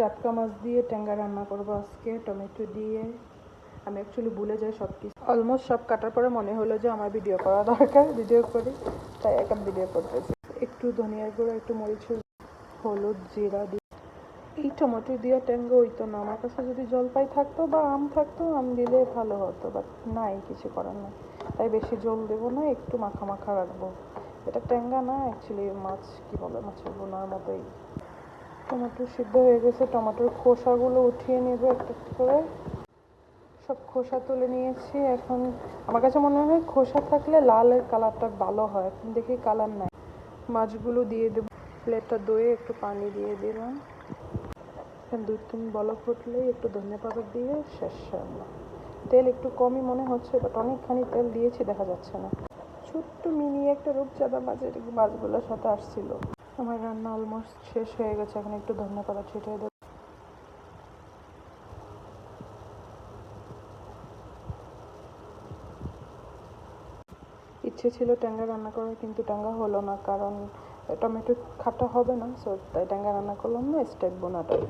জাটকা মাছ দিয়ে ট্যাঙ্গা রান্না করবো আজকে, টমেটো দিয়ে। আমি অ্যাকচুয়ালি ভুলে যাই সব কিছু, অলমোস্ট সব কাটার পরে মনে হলো যে আমার ভিডিও করা দরকার, ভিডিও করি, তাই এক ভিডিও করতেছি। একটু ধনিয়ার গুঁড়ো, একটু মরিচের, হলুদ, জিরা দিয়ে। এই টমেটো দিয়ে ট্যাঙ্গা হইতো না, আমার কাছে যদি জলপাই থাকতো বা আম থাকতো আম দিলে ভালো হতো, বাট নাই, কিছু করার নাই। তাই বেশি জল দেবো না, একটু মাখা মাখা রাখবো। এটা ট্যাঙ্গা না, অ্যাকচুয়ালি মাছ, কি বলে, মাছের বোনার মতোই। টমেটো সিদ্ধ হয়ে গেছে, টমেটোর খোসাগুলো উঠিয়ে নেবো একটা করে। সব খোসা তুলে নিয়েছি। এখন আমার কাছে মনে হয় খোসা থাকলে লালের কালারটা ভালো হয়, এখন দেখি কালার নাই। মাছগুলো দিয়ে দেবো, প্লেটটা ধুয়ে একটু পানি দিয়ে দিলাম। এখন 2-3 বলক ফুটলেই একটু ধনিয়া পাতা দিয়ে শেষ রান্না। তেল একটু কমই মনে হচ্ছে, বাট অনেকখানি তেল দিয়েছি, দেখা যাচ্ছে না। ছোট্ট মিনি একটা রূপচাঁদা মাছের মাছগুলোর সাথে আসছিল। আমার রান্না অলমোস্ট শেষ হয়ে গেছে, এখন একটু ধনিয়া পাতা ছিটিয়ে দেবো। ইচ্ছে ছিল ট্যাঙ্গা রান্না করার, কিন্তু ট্যাঙ্গা হলো না, কারণ টমেটো খাটা হবে না, সো তাই ট্যাঙ্গা রান্না করলাম না, স্টেক বোনাটাই।